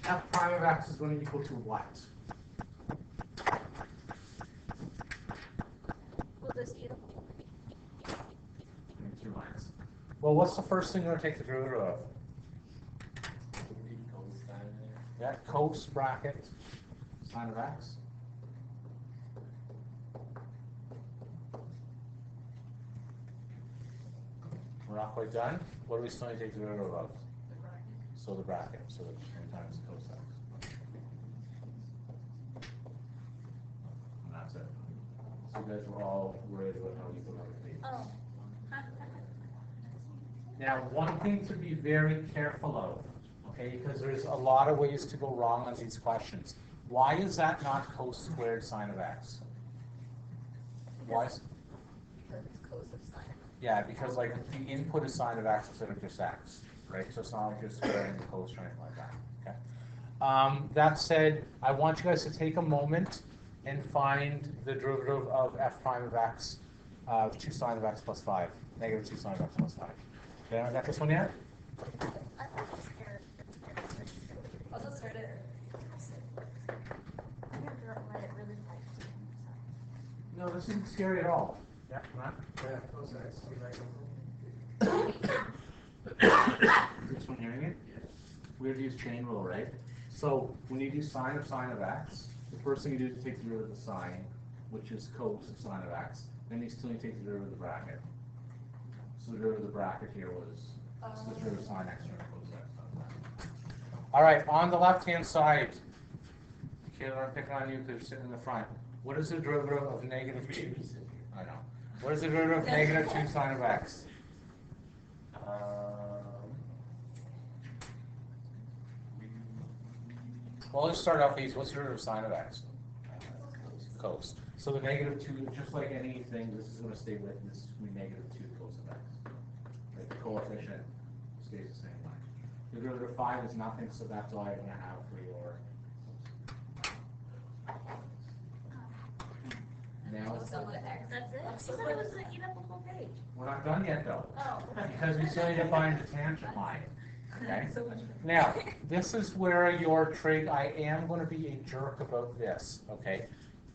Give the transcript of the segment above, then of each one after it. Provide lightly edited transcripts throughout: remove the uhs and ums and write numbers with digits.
f prime of x is going to equal to what? Will this eat up? Two lines. Well, what's the first thing you're going to take the derivative of? Yeah, cos bracket sine of x. We're not quite done. What do we still need to take the derivative of? The bracket. So the bracket, so that 10 times cos x. And that's it. So you guys were all worried about how you put on the page. Oh. Now, one thing to be very careful of, okay, because there's a lot of ways to go wrong on these questions. Why is that not cos squared sine of x? Why? Because it's cos of sine. Yeah, because like the input is sine of x instead of just x, right? So it's not like you're squaring the cos or anything like that. Okay. That said, I want you guys to take a moment and find the derivative of f prime of x, 2 sine of x plus 5, negative 2 sine of x plus 5. Okay, I got this one yet? I'll just start it. No, this isn't scary at all. Yeah, come on. This one hearing it? We have to use chain rule, right? So when you do sine of x, the first thing you do is take the derivative of the sine, which is cos of sine of x. Then you still need to take the derivative of the bracket. So the derivative of the bracket here was the derivative of sine x over cos x. All right, on the left-hand side, Kayla, I'm picking on you because you're sitting in the front. What is the derivative of negative 2? I know. What is the derivative of negative 2 sine of x? Well, let's start off easy. What's the derivative of sine of x? Cos. So the negative 2, just like anything, this is going to stay with, this is going to be negative 2 cos of x. Right? The coefficient stays the same way. The derivative of 5 is nothing, so that's all you're going to have for your. Now, That's it? I thought it was going to eat up a whole page. we're not done yet, though. Oh. Because we still need to find the tangent line. Okay? So much. Now, this is where your trig, I am going to be a jerk about this, okay?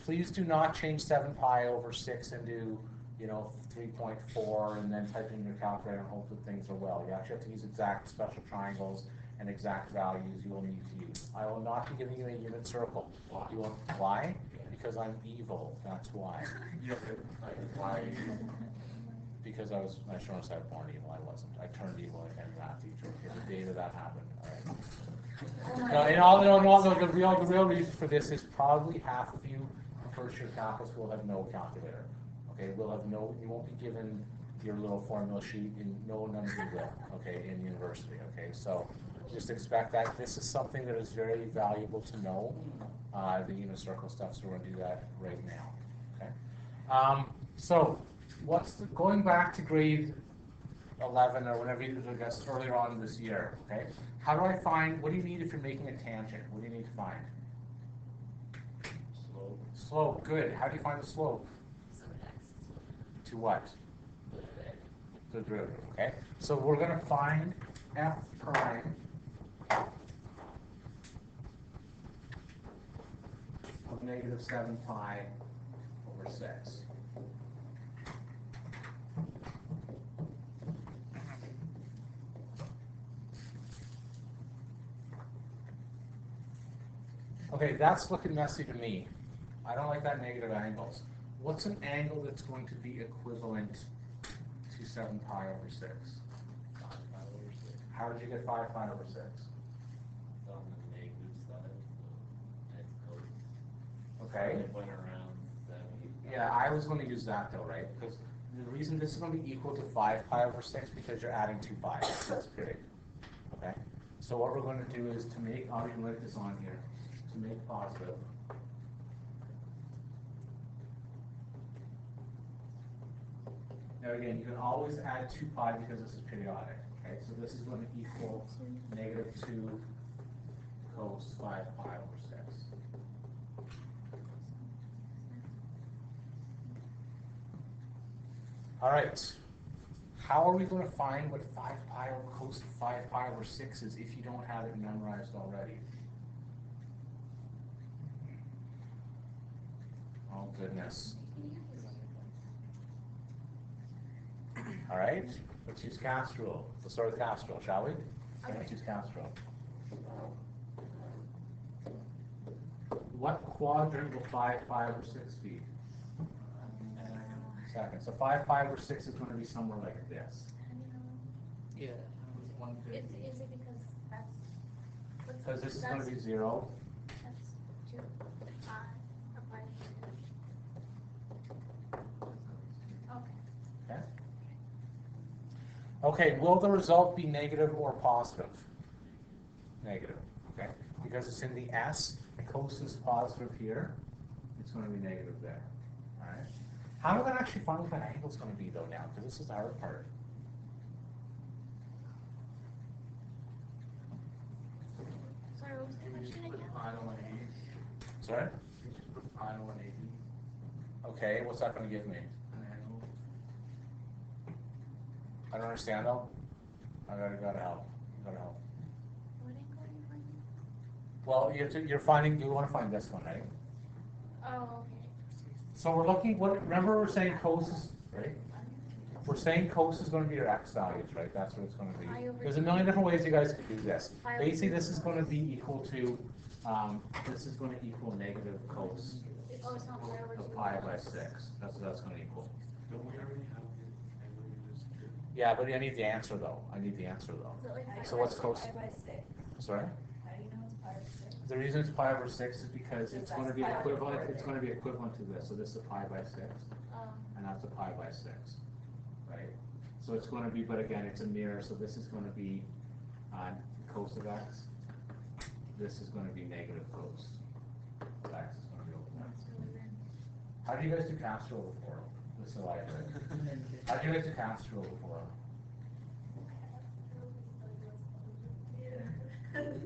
Please do not change 7 pi over 6 into, 3.4 and then type in your calculator and hope that things are well. You actually have to use exact special triangles and exact values you will need to use. I will not be giving you a unit circle. You will, why? Because I'm evil, that's why. Why? Because I shouldn't have said born evil, I wasn't. I turned evil like any math teacher. Okay, the day that happened, all right. The real reason for this is probably half of you first year calculus will have no calculator. Okay, you won't be given your little formula sheet, and none of you will, okay, in university, okay? So just expect that this is something that is very valuable to know, the unit circle stuff, so we're going to do that right now, okay? So going back to grade 11 or whenever you, I guess, earlier on this year, okay? How do I find, what do you need if you're making a tangent? What do you need to find? Slope. Slope, good. How do you find the slope? To what? The derivative, okay? So we're going to find f prime of negative 7 pi over 6. Okay, that's looking messy to me. I don't like that negative angles. What's an angle that's going to be equivalent to 7 pi over 6? 5 pi over 6. How did you get 5 pi over 6? On the negative side, so x cos. Okay. It went around 70. Yeah, I was going to use that though, right? Because the reason this is going to be equal to 5 pi over 6 because you're adding 2 pi. That's period. Okay? So what we're going to do is to make, I'll even write this on here, to make positive. Now again, you can always add 2 pi because this is periodic. Okay, so this is going to equal negative 2 cos 5 pi over 6. All right. How are we going to find what 5 pi over cos 5 pi over 6 is if you don't have it memorized already? goodness. All right, let's use cast rule. Let's start with cast rule, shall we? Let's use cast rule. What quadrant will 5, 5, or 6 be? Second. So 5, 5, or 6 is going to be somewhere like this. Yeah. Is it because that's... Because this is going to be 0. That's 2, 5, or 5, 6. Okay. Okay. Okay, will the result be negative or positive? Negative, okay? Because it's in the S, the cos is positive here, it's going to be negative there, all right? How am I going to actually find what that angle is going to be though now? Because this is the hard part. Sorry, what was the question again? Sorry? Okay, what's that going to give me? I don't understand though. I gotta help. Gotta help. What angle are you finding? Well, you're finding, you want to find this one, right? Oh, okay. So we're looking, remember we're saying cos is, right? We're saying cos is going to be your x values, right? That's what it's going to be. There's a million different ways you guys could do this. Basically, this is going to be equal to, this is going to equal negative cos Oh, it's not pi over 2. of pi by 6. That's what that's going to equal. Don't we already have the angle you just did? Yeah, but I need the answer though. I need the answer though. Is it like So what's cos? Pi by 6. Sorry? How do you know it's pi over 6? The reason it's pi over 6 is because it's going to be equivalent. It's going to be equivalent to this. So this is a pi by 6, and that's a pi by 6, right? So it's going to be, but again, it's a mirror. So this is going to be cos of x. This is going to be negative cos of x. Is going to be over there. How do you guys do cast rule before? This is like how do you guys do cast rule before?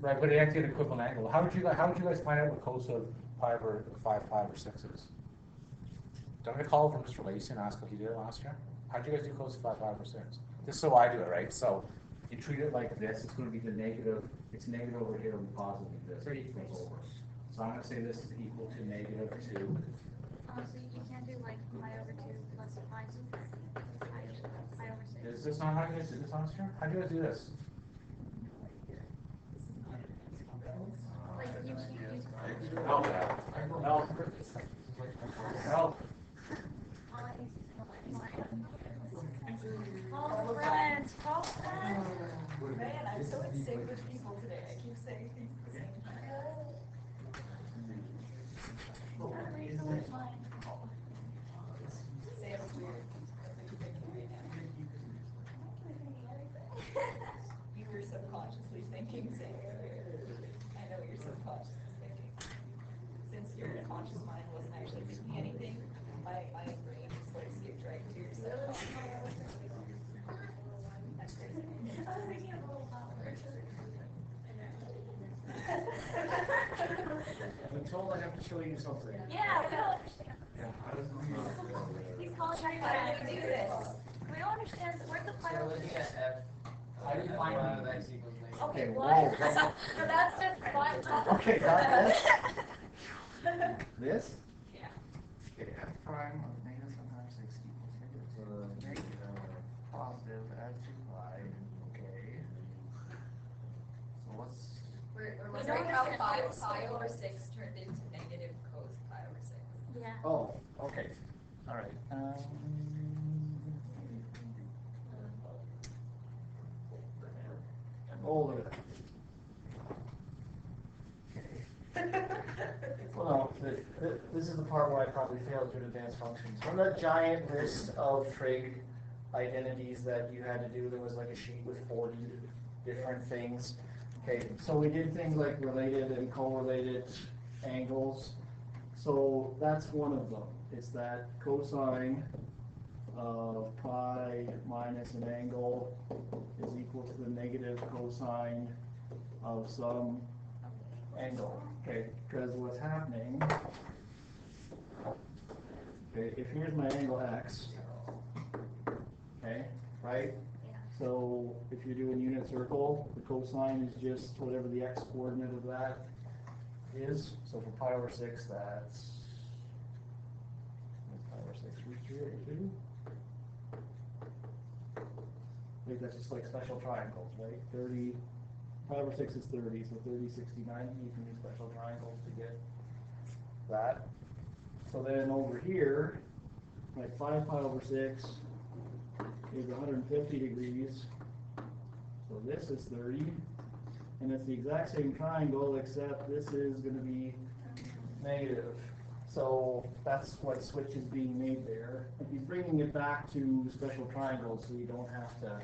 Right, but it actually an equivalent angle. How would you guys find out what cos of 5, 5, or 6 is? Don't I call from Mr. Lacey and ask what he did last year? How do you guys do cos of 5, 5, or 6? This is so I do it, right? So you treat it like this. It's going to be the negative. It's negative over here and positive this. It equals over. So I'm going to say this is equal to negative 2. So you can't do like pi over 2 plus pi over 6. Is this not how you guys do this last year? How do you guys do this? Like you Help. Help. Help. Call friends, call friends. Man, I'm so in sync with people today. I keep saying things at the same time. Sam's weird. That's what you're thinking right now. You were subconsciously thinking Sam earlier. I know what your subconscious is thinking. Since your conscious mind wasn't actually thinking anything, my brain just like skipped right to your subconscious. That's crazy. I'm told I have to show you something. Yeah, we don't understand. Yeah. He's calling me How do you do this? We don't understand. Where's the So file? looking at F. How do you find F it? of X equals negative. Okay, Okay, what? whoa. So that's just fun. Okay, got this. This? Yeah. Okay, F prime of negative sometimes 6 equals negative. Positive add 2 pi. Okay. So what's We're We wondering don't how understand pi how over 6 turned into negative cos pi over 6. Yeah. Oh, okay. All right. Oh, look at that. Well, this is the part where I probably failed to advanced functions. From that giant list of trig identities that you had to do, there was like a sheet with 40 different things. Okay, so we did things like related and correlated angles. So that's one of them. It's that cosine of pi minus an angle is equal to the negative cosine of some angle. Okay, because what's happening, okay, if here's my angle x, okay, right? Yeah. So if you're doing unit circle, the cosine is just whatever the x coordinate of that is. So for pi over 6, that's over 6, root 3 over 2. I think that's just like special triangles, right? 30, pi over 6 is 30, so 30, 60, 90, you can use special triangles to get that. So then over here, like 5 pi over 6 is 150 degrees. So this is 30. And it's the exact same triangle, except this is going to be negative. So that's what switch is being made there. And he's bringing it back to special triangles, so you don't have to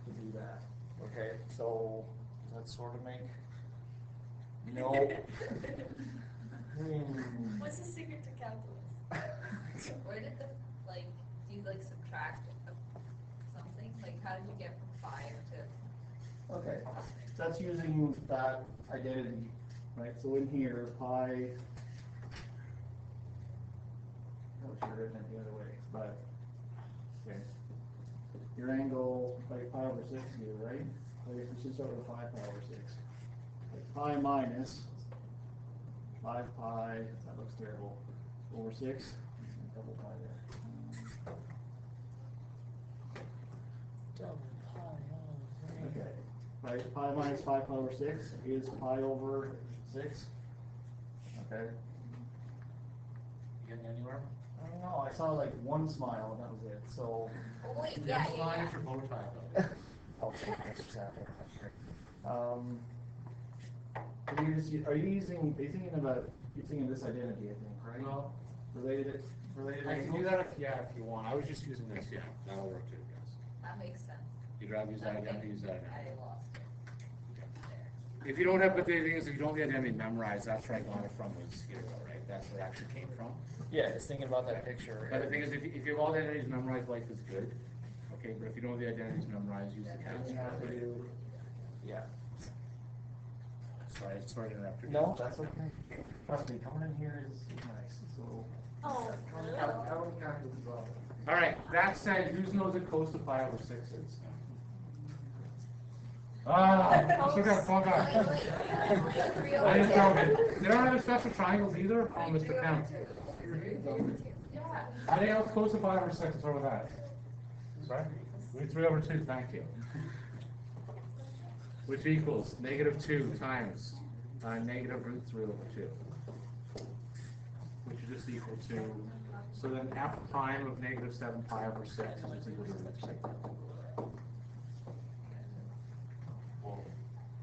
do that. Okay, so does that sort of make no. What's the secret to calculus? Where did the, like, do you like subtract something? Like, how did you get from 5 to? Okay, that's using that identity, right? So in here, pi. I should have written it the other way, but okay. Your angle, like pi over 6 here, right? I guess we should start with 5 pi over 6. Like pi minus 5 pi, that looks terrible, over 6, double pi there. Double pi. Okay, right, pi minus 5 pi over 6 is pi over 6. Okay. You getting anywhere? I don't know, I saw like one smile and that was it, so. Oh, wait, yeah. Your bow tie though. Okay, that's exactly. Are you thinking about, you're thinking this identity, I think, right? Well, Related I can do that if you want. I was just using this, yeah, that'll work too, yes. That makes sense. You'd rather use that identity, use that I identity. lost it. There. If you don't have, but the thing is, if you don't have the identity memorized, that's where I got it from, was here, right? That's where it actually came from. Yeah, just thinking about that picture. But the thing is, if you have all the identities memorized, life is good. Okay, but if you don't have the identities memorized, use the counts. You have to do, yeah. Sorry to interrupt you. No, that's okay. Trust me, coming in here is nice, so. Oh, I would count it as well. All right, that said, who knows what close to pi over 6 is? I still got phone back. I didn't know it. They don't have special triangles either, oh, Mr. Kemp. Anything else close to pi over 6, let's start with that. Sorry? Root 3 over 2, thank you. Which equals negative 2 times negative root 3 over 2. Which is just equal to, so then f prime of negative 7 pi over 6 is just equal to root 6.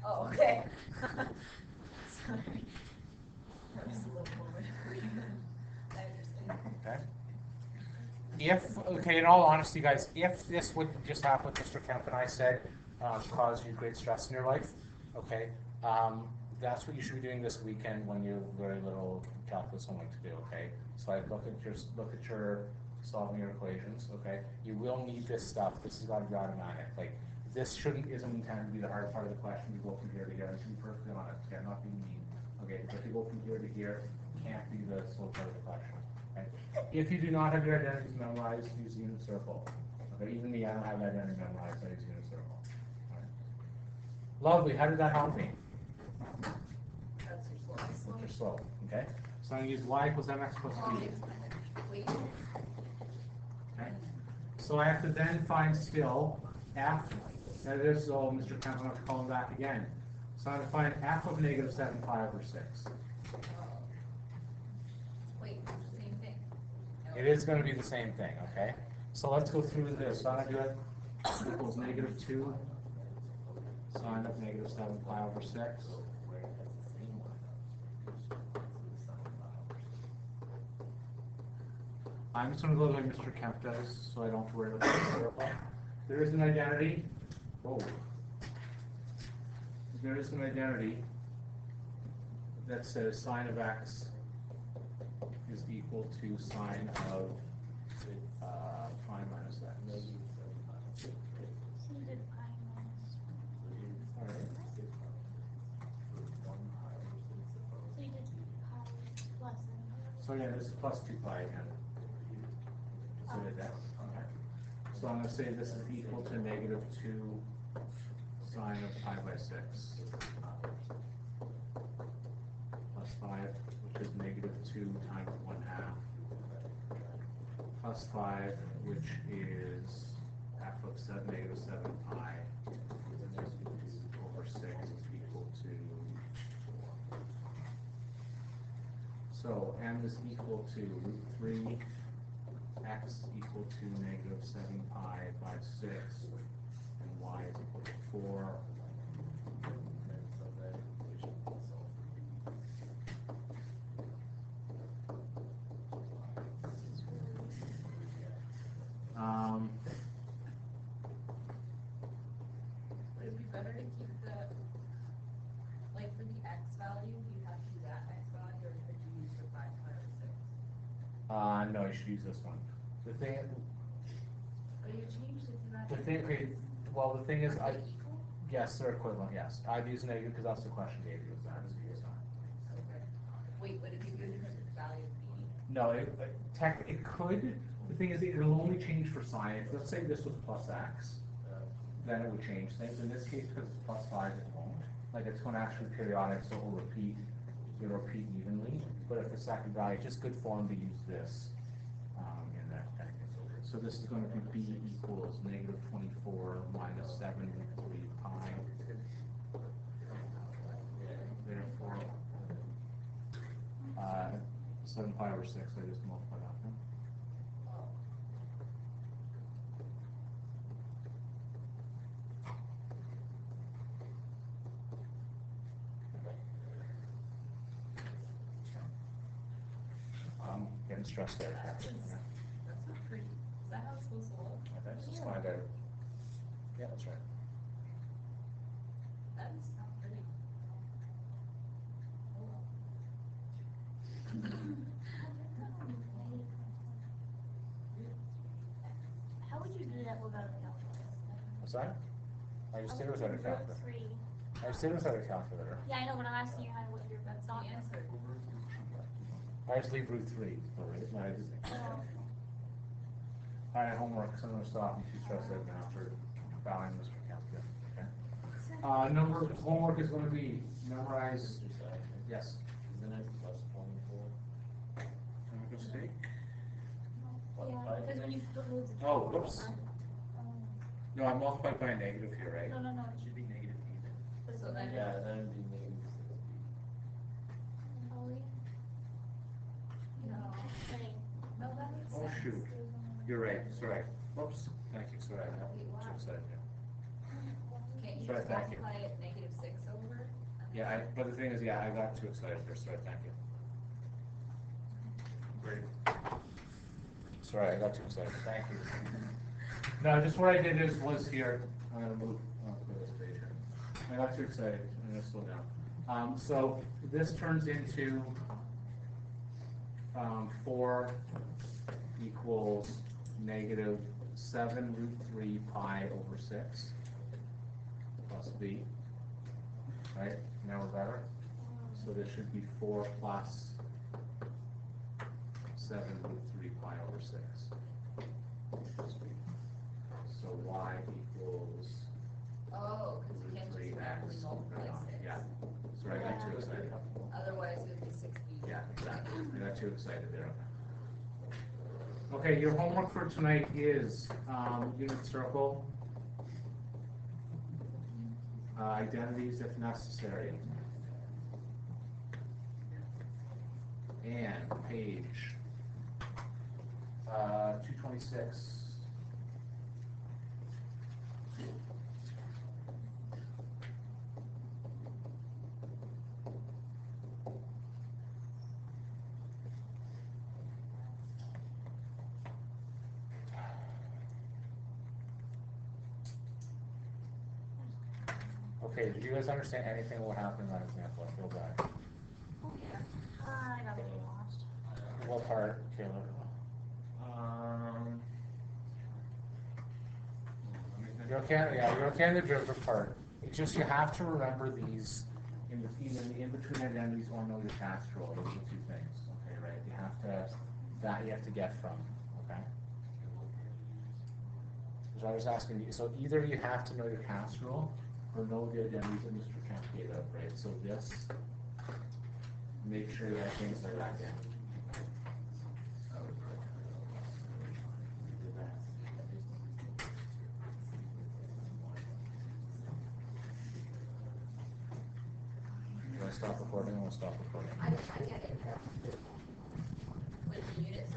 Oh, okay. Sorry. That was a little moment. I understand. Okay. Okay, in all honesty, guys, if this would just happen what Mr. Kemp and I said, cause you great stress in your life, okay, that's what you should be doing this weekend when you have very little calculus homework to do, okay? So I look at your solving your equations, okay? You will need this stuff. This has got to be automatic. Like, this isn't intended to be the hard part of the question. You go from here to here. I should be perfectly honest. Okay, I'm not being mean. Okay, but if you go from here to here, can't be the slow part of the question. Okay? If you do not have your identities memorized, use unit circle. Okay, even me, I don't have identity memorized. I use unit circle. All right. Lovely. How did that help me? That's your slow. With your slope. Okay. So I'm going to use y equals mx plus b. Wait. Okay. So I have to then find still f. That is, so Mr. Kemp, I'm going to call him back again. So I'm going to find f of negative 7 pi over 6. Wait, same thing. No. It is going to be the same thing, okay? So let's go through this. So I'm going to do it equals negative 2 sine of negative 7 pi over 6. I'm just going to go the way Mr. Kemp does, so I don't have to worry about the circle. There is an identity. Oh. There is an identity that says sine of x is equal to sine of prime minus x. so you did pi minus. All right. So you did pi plus and. So again, this is plus 2 pi again. So we did that. Okay. So I'm going to say this is equal to negative 2 sine of pi by 6 plus 5, which is negative 2 times 1/2 plus 5, which is f of negative 7 pi over 6 is equal to 4. So m is equal to root 3, x equal to negative 7 pi by 6, and y is equal to 4. Would it be better to keep the, like for the x value, do you have to do that x value, or could you use the 5 pi over 6? No, you should use this one. The thing, But you changed it to that. okay, well, the thing is, Are they equal? yes, they're equivalent, yes. I've used negative because that's the question gave you, is that. Okay. Wait, would it be good because it's value of b? No, it could. The thing is, it'll only change for sign. If, let's say this was plus x, then it would change things. In this case, because it's plus 5, it won't. Like, it's going to actually periodic, so it will repeat. It'll repeat evenly. But if the second value, it's just good form to use this in that. So this is going to be b equals negative 24 minus 7 3 pi. Therefore, 7 pi over 6, I just multiply that one. I'm getting stressed out. That's not pretty. Is that how it's supposed to look? Let's just find out. Yeah, that's right. That is not pretty. Oh well. How would you do that without a calculator? What's that? I just did it without a calculator. Root 3. I just did it without a calculator. Yeah, I know, but I'm asking you how to what your that's not. The answer. I just leave root 3. Oh. Alright, homework, so I'm going to stop. You should stress out now for bowing Mr. Kempton. Okay? Homework is going to be memorize. Yes. Isn't it plus 24? Mistake. Yeah, because when you remove the. Oh, whoops. Um, No, I multiplied by a negative here, right? No, no, no. It should be negative even. So then. Yeah, then it'd be negative 60. Ollie? No. Okay. No, that makes Oh, sense. shoot. You're right. Sorry. Whoops. Thank you. Sorry. I Wait, what? too excited. Can't you Sorry, just thank you. multiply it negative 6 over? Yeah, but the thing is, yeah, I got too excited there. Sorry. Thank you. Great. Sorry, I got too excited. Thank you. No, just what I did was here. I'm going to move to this page here. I got too excited. I'm going to slow down. So this turns into 4 equals negative 7 root 3 pi over 6 plus b. Right? Now we're better. So this should be 4 plus 7 root 3 pi over 6. So y equals Oh, because you can't just root 3x. randomly multiply 6. Yeah. Sorry, I got too excited. Otherwise, it would be 6b. Yeah, exactly. I got too excited there. Okay, your homework for tonight is unit circle, identities if necessary, and page 226. Okay, did you guys understand anything of what happened in that example? I feel bad. Oh, yeah. I got really lost. What part, Caleb? You're okay, yeah, you're okay on the derivative part. It's just you have to remember these in between identities or know your task rule. Those are the 2 things. Okay, right? You have to get from. Okay. So I was asking you. So either you have to know your task rule or know the identities that Mr. Kemp gave out, right? So this, make sure you have things like that in. stop recording, we'll stop recording. I get it. With the units,